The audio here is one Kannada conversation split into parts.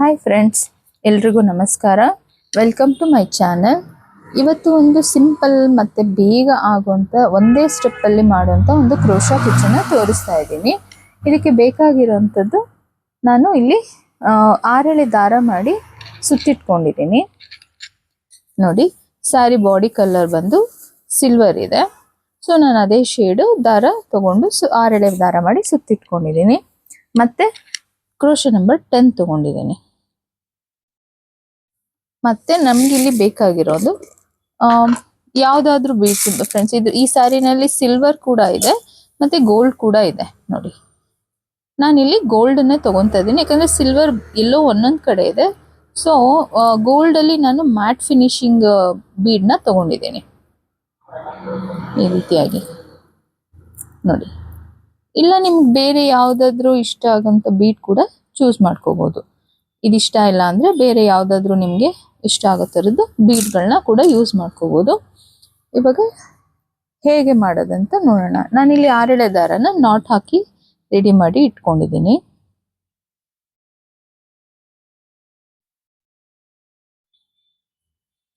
ಹಾಯ್ ಫ್ರೆಂಡ್ಸ್, ಎಲ್ರಿಗೂ ನಮಸ್ಕಾರ. Welcome to my channel. ಇವತ್ತು ಒಂದು ಸಿಂಪಲ್ ಮತ್ತು ಬೇಗ ಆಗುವಂಥ ಒಂದೇ ಸ್ಟೆಪ್ಪಲ್ಲಿ ಮಾಡುವಂಥ ಒಂದು ಕ್ರೋಶಾ ಕುಚ್ಚನ್ನು ತೋರಿಸ್ತಾ ಇದ್ದೀನಿ. ಇದಕ್ಕೆ ಬೇಕಾಗಿರೋವಂಥದ್ದು ನಾನು ಇಲ್ಲಿ 6 ಎಳೆ ದಾರ ಮಾಡಿ ಸುತ್ತಿಟ್ಕೊಂಡಿದ್ದೀನಿ. ನೋಡಿ, ಸ್ಯಾರಿ ಬಾಡಿ ಕಲರ್ ಬಂದು ಸಿಲ್ವರ್ ಇದೆ. ಸೊ ನಾನು ಅದೇ ಶೇಡು ದಾರ ತಗೊಂಡು 6 ಎಳೆ ದಾರ ಮಾಡಿ ಸುತ್ತಿಟ್ಕೊಂಡಿದ್ದೀನಿ. ಮತ್ತು ಕ್ರೋಶಾ ನಂಬರ್ 10 ತಗೊಂಡಿದ್ದೀನಿ. ಮತ್ತೆ ನಮ್ಗೆ ಇಲ್ಲಿ ಬೇಕಾಗಿರೋದು ಯಾವುದಾದ್ರೂ ಬೀಡ್ಸ್ ಉಂಟು ಫ್ರೆಂಡ್ಸ್. ಈ ಸ್ಯಾರಿನಲ್ಲಿ ಸಿಲ್ವರ್ ಕೂಡ ಇದೆ ಮತ್ತೆ ಗೋಲ್ಡ್ ಕೂಡ ಇದೆ. ನೋಡಿ, ನಾನಿಲ್ಲಿ ಗೋಲ್ಡನ್ನೇ ತಗೊತಾ ಇದ್ದೀನಿ, ಯಾಕಂದ್ರೆ ಸಿಲ್ವರ್ ಎಲ್ಲೋ ಒಂದೊಂದು ಕಡೆ ಇದೆ. ಸೊ ಗೋಲ್ಡಲ್ಲಿ ನಾನು ಮ್ಯಾಟ್ ಫಿನಿಶಿಂಗ್ ಬೀಡ್ನ ತಗೊಂಡಿದ್ದೀನಿ. ಈ ರೀತಿಯಾಗಿ ನೋಡಿ. ಇಲ್ಲ ನಿಮ್ಗೆ ಬೇರೆ ಯಾವುದಾದ್ರೂ ಇಷ್ಟ ಆಗೋಂಥ ಬೀಡ್ ಕೂಡ ಚೂಸ್ ಮಾಡ್ಕೋಬೋದು. ಇದಿಷ್ಟ ಇಲ್ಲ ಅಂದರೆ ಬೇರೆ ಯಾವುದಾದ್ರೂ ನಿಮಗೆ ಇಷ್ಟ ಆಗೋ ಥರದ್ದು ಬೀಡ್ಗಳನ್ನ ಕೂಡ ಯೂಸ್ ಮಾಡ್ಕೋಬೋದು. ಇವಾಗ ಹೇಗೆ ಮಾಡೋದಂತ ನೋಡೋಣ. ನಾನಿಲ್ಲಿ 6 ಎಳೆ ದಾರನ ನಾಟ್ ಹಾಕಿ ರೆಡಿ ಮಾಡಿ ಇಟ್ಕೊಂಡಿದ್ದೀನಿ.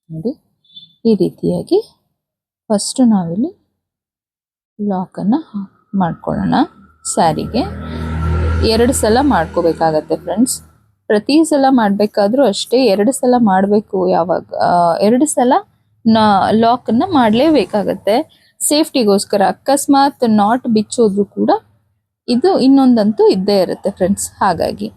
ನೋಡಿ, ಈ ರೀತಿಯಾಗಿ ಫಸ್ಟು ನಾವಿಲ್ಲಿ ಲಾಕನ್ನು ಮಾಡ್ಕೊಳ್ಳೋಣ. ಸ್ಯಾರಿಗೆ 2 ಸಲ ಮಾಡ್ಕೋಬೇಕಾಗತ್ತೆ ಫ್ರೆಂಡ್ಸ್. ಪ್ರತಿ ಸಲ ಮಾಡಬೇಕಾದ್ರೂ ಅಷ್ಟೇ 2 ಸಲ ಮಾಡಬೇಕು. ಯಾವಾಗ 2 ಸಲ ಲಾಕನ್ನು ಮಾಡಲೇಬೇಕಾಗತ್ತೆ ಸೇಫ್ಟಿಗೋಸ್ಕರ. ಅಕಸ್ಮಾತ್ ನಾಟ್ ಬಿಚ್ಚೋದ್ರೂ ಕೂಡ ಇದು ಇನ್ನೊಂದಂತೂ ಇದ್ದೇ ಇರುತ್ತೆ ಫ್ರೆಂಡ್ಸ್. ಹಾಗಾಗಿ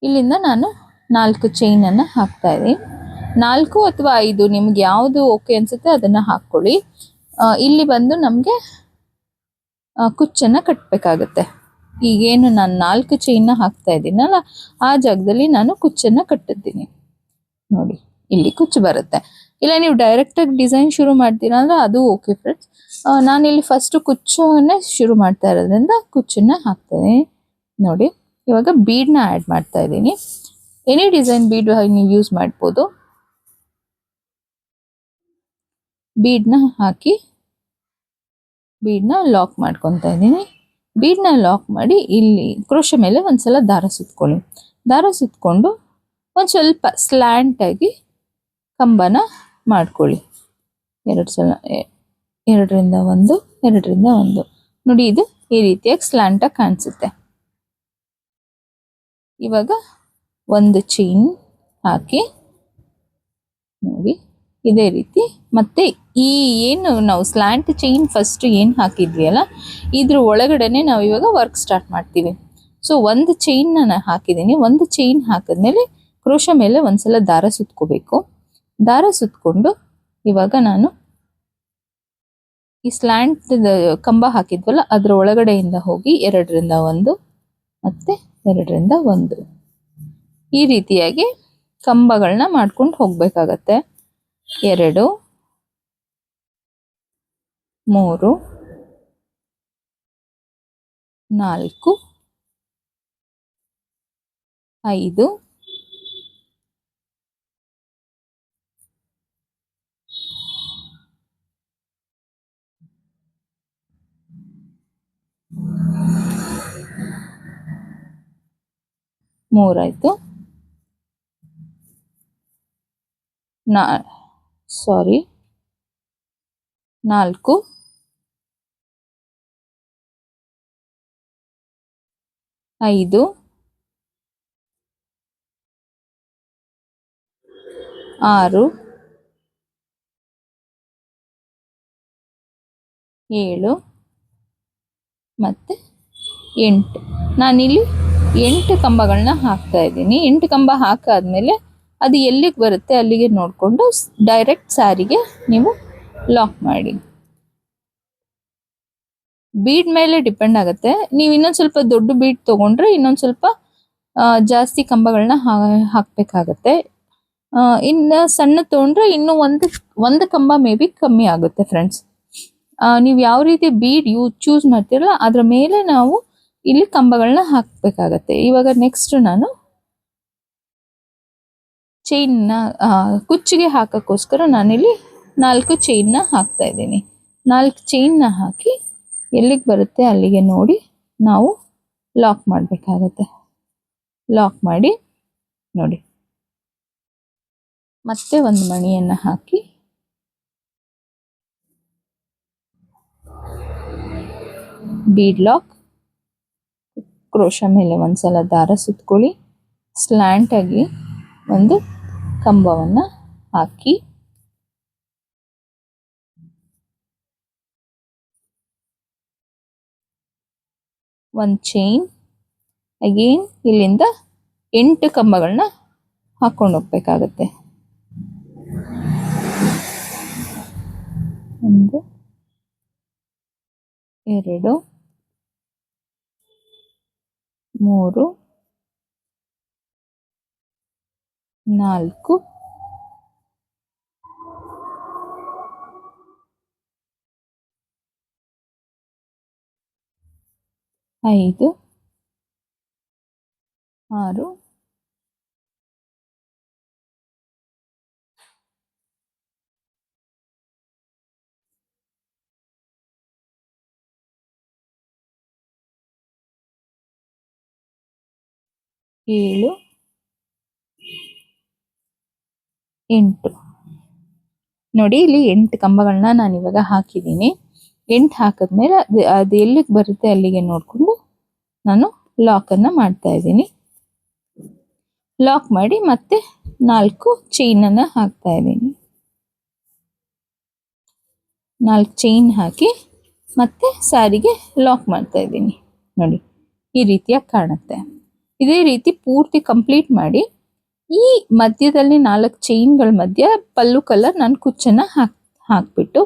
ಇಲ್ಲಿಂದ ನಾನು 4 ಚೈನನ್ನು ಹಾಕ್ತಾ ಇದ್ದೀನಿ. 4 ಅಥವಾ 5 ನಿಮ್ಗೆ ಯಾವುದು ಓಕೆ ಅನ್ಸುತ್ತೆ ಅದನ್ನು ಹಾಕ್ಕೊಳ್ಳಿ. ಇಲ್ಲಿ ಬಂದು ನಮಗೆ ಕುಚ್ಚನ್ನು ಕಟ್ಟಬೇಕಾಗತ್ತೆ. ಈಗೇನು ನಾನು 4 ಚೈನ್ನ ಹಾಕ್ತಾ ಇದ್ದೀನಲ್ಲ, ಆ ಜಾಗದಲ್ಲಿ ನಾನು ಕುಚ್ಚನ್ನು ಕಟ್ಟಿದ್ದೀನಿ. ನೋಡಿ, ಇಲ್ಲಿ ಕುಚ್ಚು ಬರುತ್ತೆ. ಇಲ್ಲ ನೀವು ಡೈರೆಕ್ಟಾಗಿ ಡಿಸೈನ್ ಶುರು ಮಾಡ್ತೀರಾ ಅಂದ್ರೆ ಅದು ಓಕೆ ಫ್ರೆಂಡ್ಸ್. ನಾನಿಲ್ಲಿ ಫಸ್ಟು ಕುಚ್ಚನ್ನೇ ಶುರು ಮಾಡ್ತಾ ಇರೋದ್ರಿಂದ ಕುಚ್ಚನ್ನ ಹಾಕ್ತೀನಿ. ನೋಡಿ, ಇವಾಗ ಬೀಡ್ನ ಆ್ಯಡ್ ಮಾಡ್ತಾ ಇದ್ದೀನಿ. ಎನಿ ಡಿಸೈನ್ ಬೀಡ್ ನೀವು ಯೂಸ್ ಮಾಡ್ಬೋದು. ಬೀಡ್ನ ಹಾಕಿ ಬೀಡ್ನ ಲಾಕ್ ಮಾಡ್ಕೊತಾ ಇದ್ದೀನಿ. ಬೀಡ್ನ ಲಾಕ್ ಮಾಡಿ ಇಲ್ಲಿ ಕ್ರೋಶಾ ಮೇಲೆ ಒಂದ್ಸಲ ದಾರ ಸುತ್ಕೊಳ್ಳಿ. ದಾರ ಸುತ್ಕೊಂಡು ಒಂದು ಸ್ವಲ್ಪ ಸ್ಲ್ಯಾಂಟಾಗಿ ಕಂಬನ ಮಾಡ್ಕೊಳ್ಳಿ. 2 ಸಲ, 2ರಿಂದ 1, 2ರಿಂದ 1. ನೋಡಿ, ಇದು ಈ ರೀತಿಯಾಗಿ ಸ್ಲ್ಯಾಂಟಾಗಿ ಕಾಣಿಸುತ್ತೆ. ಇವಾಗ ಒಂದು ಚೈನ್ ಹಾಕಿ ನೋಡಿ, ಇದೇ ರೀತಿ. ಮತ್ತೆ ಈ ಏನು ನಾವು ಸ್ಲ್ಯಾಂಟ್ ಚೈನ್ ಫಸ್ಟ್ ಏನು ಹಾಕಿದ್ವಿ ಅಲ್ಲ, ಇದ್ರ ಒಳಗಡೆನೆ ನಾವು ಇವಾಗ ವರ್ಕ್ ಸ್ಟಾರ್ಟ್ ಮಾಡ್ತೀವಿ. ಸೊ ಒಂದು ಚೈನ್ ನಾನು ಹಾಕಿದ್ದೀನಿ. ಒಂದು ಚೈನ್ ಹಾಕಿದ್ಮೇಲೆ ಕ್ರೋಶಾ ಮೇಲೆ ಒಂದ್ಸಲ ದಾರ ಸುತ್ಕೋಬೇಕು. ದಾರ ಸುತ್ಕೊಂಡು ಇವಾಗ ನಾನು ಈ ಸ್ಲ್ಯಾಂಟ್ ಕಂಬ ಹಾಕಿದ್ವಲ್ಲ ಅದ್ರ ಒಳಗಡೆಯಿಂದ ಹೋಗಿ 2ರಿಂದ 1 ಮತ್ತೆ 2ರಿಂದ 1 ಈ ರೀತಿಯಾಗಿ ಕಂಬಗಳನ್ನ ಮಾಡ್ಕೊಂಡು ಹೋಗ್ಬೇಕಾಗತ್ತೆ. 2, 3, 4, 5, 3 ಆಯ್ತು. 4, 5, 6, 7 ಮತ್ತೆ 8. ನಾನಿಲ್ಲಿ 8 ಕಂಬಗಳನ್ನ ಹಾಕ್ತಾ ಇದ್ದೀನಿ. 8 ಕಂಬ ಹಾಕಾದ್ಮೇಲೆ ಅದು ಎಲ್ಲಿಗೆ ಬರುತ್ತೆ ಅಲ್ಲಿಗೆ ನೋಡಿಕೊಂಡು ಡೈರೆಕ್ಟ್ ಸ್ಯಾರಿಗೆ ನೀವು ಲಾಕ್ ಮಾಡಿ. ಬೀಡ್ ಮೇಲೆ ಡಿಪೆಂಡ್ ಆಗುತ್ತೆ. ನೀವು ಇನ್ನೊಂದು ಸ್ವಲ್ಪ ದೊಡ್ಡ ಬೀಡ್ ತೊಗೊಂಡ್ರೆ ಇನ್ನೊಂದು ಸ್ವಲ್ಪ ಜಾಸ್ತಿ ಕಂಬಗಳನ್ನ ಹಾಕಬೇಕಾಗತ್ತೆ. ಇನ್ನು ಸಣ್ಣ ತೊಗೊಂಡ್ರೆ ಇನ್ನೂ ಒಂದು ಕಂಬ ಮೇ ಬಿ ಕಮ್ಮಿ ಆಗುತ್ತೆ ಫ್ರೆಂಡ್ಸ್. ನೀವು ಯಾವ ರೀತಿ ಬೀಡ್ ಚೂಸ್ ಮಾಡ್ತೀರಲ್ಲ ಅದ್ರ ಮೇಲೆ ನಾವು ಇಲ್ಲಿ ಕಂಬಗಳನ್ನ ಹಾಕಬೇಕಾಗತ್ತೆ. ಇವಾಗ ನೆಕ್ಸ್ಟ್ ನಾನು ಚೈನ್ನ ಕುಚ್ಚಿಗೆ ಹಾಕೋಕ್ಕೋಸ್ಕರ ನಾನಿಲ್ಲಿ 4 ಚೈನ್ನ ಹಾಕ್ತಾ ಇದ್ದೀನಿ. 4 ಚೈನ್ನ ಹಾಕಿ ಎಲ್ಲಿಗೆ ಬರುತ್ತೆ ಅಲ್ಲಿಗೆ ನೋಡಿ ನಾವು ಲಾಕ್ ಮಾಡಬೇಕಾಗತ್ತೆ. ಲಾಕ್ ಮಾಡಿ ನೋಡಿ, ಮತ್ತೆ ಒಂದು ಮಣಿಯನ್ನು ಹಾಕಿ ಬೀಡ್ ಲಾಕ್, ಕ್ರೋಶ ಮೇಲೆ ಒಂದ್ಸಲ ದಾರ ಸುತ್ಕೊಳ್ಳಿ, ಸ್ಲ್ಯಾಂಟ್ ಆಗಿ ಒಂದು ಕಂಬವನ್ನು ಹಾಕಿ ಒಂದು ಚೈನ್, ಅಗೇನ್ ಇಲ್ಲಿಂದ 8 ಕಂಬಗಳನ್ನ ಹಾಕೊಂಡು ಹೋಗ್ಬೇಕಾಗತ್ತೆ. 1 2 3 4 5 6 7 8. ನೋಡಿ, ಇಲ್ಲಿ 8 ಕಂಬಗಳನ್ನ ನಾನು ಇವಾಗ ಹಾಕಿದ್ದೀನಿ. 8 ಹಾಕಿದ್ಮೇಲೆ ಅದು ಎಲ್ಲಿಗೆ ಬರುತ್ತೆ ಅಲ್ಲಿಗೆ ನೋಡಿಕೊಂಡು ನಾನು ಲಾಕನ್ನು ಮಾಡ್ತಾ ಇದ್ದೀನಿ. ಲಾಕ್ ಮಾಡಿ ಮತ್ತೆ 4 ಚೈನನ್ನು ಹಾಕ್ತಾ ಇದ್ದೀನಿ. 4 ಚೈನ್ ಹಾಕಿ ಮತ್ತೆ ಸ್ಯಾರಿಗೆ ಲಾಕ್ ಮಾಡ್ತಾ ಇದ್ದೀನಿ. ನೋಡಿ, ಈ ರೀತಿಯಾಗಿ ಕಾಣುತ್ತೆ. ಇದೇ ರೀತಿ ಪೂರ್ತಿ ಕಂಪ್ಲೀಟ್ ಮಾಡಿ ಈ ಮಧ್ಯದಲ್ಲಿ 4 ಚೈನ್ಗಳ ಮಧ್ಯ ಪಲ್ಲು ಕಲರ್ ನಾನು ಕುಚ್ಚನ್ನ ಹಾಕ್ಬಿಟ್ಟು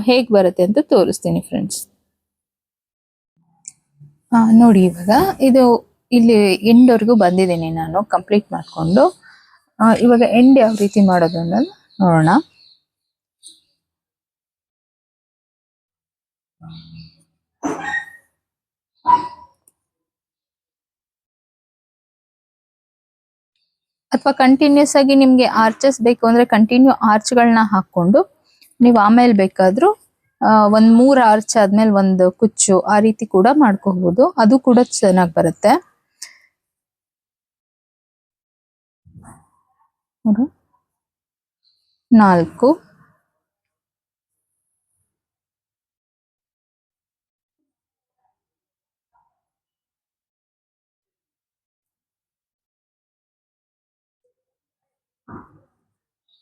ಹೇಗೆ ಬರುತ್ತೆ ಅಂತ ತೋರಿಸ್ತೀನಿ ಫ್ರೆಂಡ್ಸ್. ನೋಡಿ, ಇವಾಗ ಇದು ಇಲ್ಲಿ ಎಂಡ್ವರೆಗೂ ಬಂದಿದ್ದೀನಿ ನಾನು ಕಂಪ್ಲೀಟ್ ಮಾಡಿಕೊಂಡು. ಇವಾಗ ಎಂಡ್ ಯಾವ ರೀತಿ ಮಾಡೋದು ಅನ್ನೋದು ನೋಡೋಣ. ಅಥವಾ ಕಂಟಿನ್ಯೂಸ್ ಆಗಿ ನಿಮ್ಗೆ ಆರ್ಚಸ್ ಬೇಕು ಅಂದ್ರೆ ಕಂಟಿನ್ಯೂ ಆರ್ಚ್ಗಳನ್ನ ಹಾಕೊಂಡು ನೀವು ಆಮೇಲೆ ಬೇಕಾದ್ರೂ ಒಂದ್ 3 ಆರ್ಚ್ ಆದ್ಮೇಲೆ ಒಂದು ಕುಚ್ಚು ಆ ರೀತಿ ಕೂಡ ಮಾಡ್ಕೋಬಹುದು. ಅದು ಕೂಡ ಚೆನ್ನಾಗಿ ಬರುತ್ತೆ. 4 5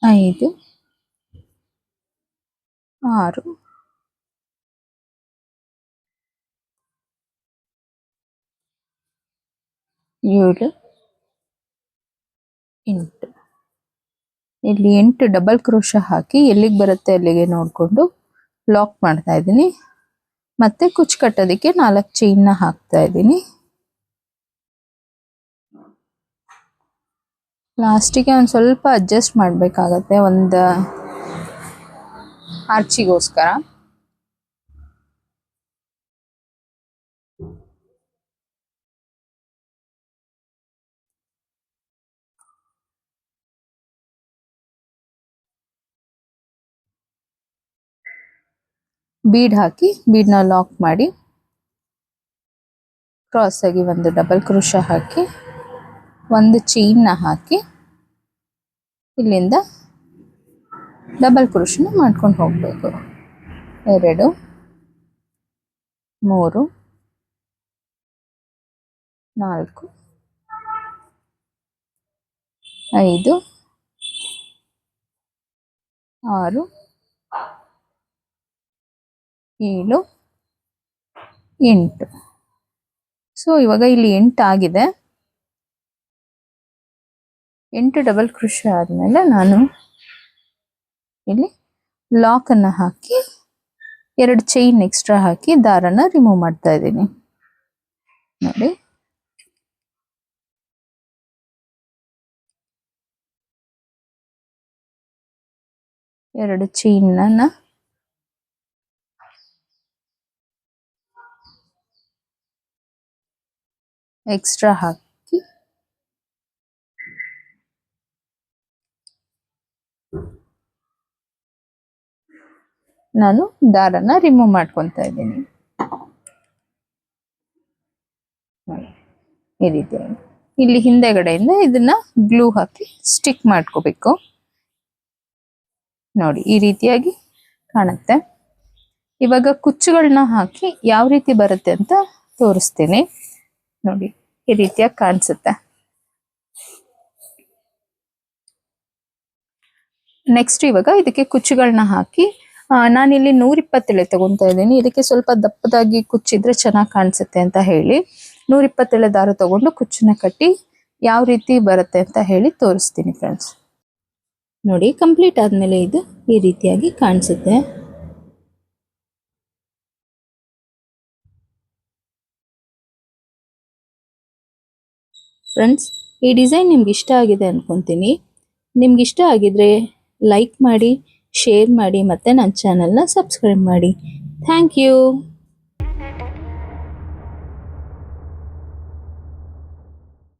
6 7 8. ಇಲ್ಲಿ 8 ಡಬಲ್ ಕ್ರೋಶ ಹಾಕಿ ಎಲ್ಲಿಗೆ ಬರುತ್ತೆ ಅಲ್ಲಿಗೆ ನೋಡ್ಕೊಂಡು ಲಾಕ್ ಮಾಡ್ತಾ ಇದ್ದೀನಿ. ಮತ್ತೆ ಕುಚ್ಚು ಕಟ್ಟೋದಕ್ಕೆ 4 ಚೈನ್ ಹಾಕ್ತಾ ಇದ್ದೀನಿ. ಲಾಸ್ಟಿಗೆ ಒಂದು ಸ್ವಲ್ಪ ಅಡ್ಜಸ್ಟ್ ಮಾಡಬೇಕಾಗತ್ತೆ ಒಂದು ಆರ್ಚಿಗೋಸ್ಕರ. ಬೀಡ್ ಹಾಕಿ ಬೀಡ್ನ ಲಾಕ್ ಮಾಡಿ ಕ್ರಾಸ್ ಆಗಿ ಒಂದು ಡಬಲ್ ಕ್ರೋಶ ಹಾಕಿ ಒಂದು ಚೈನ್ನ ಹಾಕಿ ಇಲ್ಲಿಂದ ಡಬಲ್ ಕ್ರೋಶನ ಮಾಡ್ಕೊಂಡು ಹೋಗಬೇಕು. 2 3 4 5 6 7 8. ಸೊ ಇವಾಗ ಇಲ್ಲಿ 8 ಆಗಿದೆ. 8 ಡಬಲ್ ಕ್ರೋಶ ಆದ್ಮೇಲೆ ನಾನು ಇಲ್ಲಿ ಲಾಕ್ ಅನ್ನ ಹಾಕಿ 2 ಚೈನ್ ಎಕ್ಸ್ಟ್ರಾ ಹಾಕಿ ದಾರನ ರಿಮೂವ್ ಮಾಡ್ತಾ ಇದ್ದೀನಿ. ನೋಡಿ, ಎರಡು ಚೈನ್ನ ಎಕ್ಸ್ಟ್ರಾ ಹಾಕಿ ನಾನು ದಾರನ ರಿಮೂವ್ ಮಾಡ್ಕೊತಾ ಇದ್ದೀನಿ. ಈ ರೀತಿಯಾಗಿ ಇಲ್ಲಿ ಹಿಂದೆಗಡೆಯಿಂದ ಇದನ್ನ ಗ್ಲೂ ಹಾಕಿ ಸ್ಟಿಕ್ ಮಾಡ್ಕೋಬೇಕು. ನೋಡಿ ಈ ರೀತಿಯಾಗಿ ಕಾಣುತ್ತೆ. ಇವಾಗ ಕುಚ್ಚುಗಳನ್ನ ಹಾಕಿ ಯಾವ ರೀತಿ ಬರುತ್ತೆ ಅಂತ ತೋರಿಸ್ತೀನಿ. ನೋಡಿ ಈ ರೀತಿಯಾಗಿ ಕಾಣಿಸುತ್ತೆ. ನೆಕ್ಸ್ಟ್ ಇವಾಗ ಇದಕ್ಕೆ ಕುಚ್ಚುಗಳನ್ನ ಹಾಕಿ ನಾನಿಲ್ಲಿ 120 ಎಳೆ ತಗೊಂತಾ ಇದ್ದೀನಿ. ಇದಕ್ಕೆ ಸ್ವಲ್ಪ ದಪ್ಪದಾಗಿ ಕುಚ್ಚಿದ್ರೆ ಚೆನ್ನಾಗಿ ಕಾಣಿಸುತ್ತೆ ಅಂತ ಹೇಳಿ 120 ಎಳೆ ದಾರ ತಗೊಂಡು ಕುಚ್ಚನ್ನ ಕಟ್ಟಿ ಯಾವ ರೀತಿ ಬರುತ್ತೆ ಅಂತ ಹೇಳಿ ತೋರಿಸ್ತೀನಿ ಫ್ರೆಂಡ್ಸ್. ನೋಡಿ ಕಂಪ್ಲೀಟ್ ಆದ್ಮೇಲೆ ಇದು ಈ ರೀತಿಯಾಗಿ ಕಾಣಿಸುತ್ತೆ. ಫ್ರೆಂಡ್ಸ್, ಈ ಡಿಸೈನ್ ನಿಮ್ಗೆ ಇಷ್ಟ ಆಗಿದೆ ಅನ್ಕೊಂತೀನಿ. ನಿಮ್ಗೆ ಇಷ್ಟ ಆಗಿದ್ರೆ ಲೈಕ್ ಮಾಡಿ, ಶೇರ್ ಮಾಡಿ, ಮತ್ತೆ ನನ್ನ ಚಾನಲ್ನ ಸಬ್ಸ್ಕ್ರೈಬ್ ಮಾಡಿ. Thank you.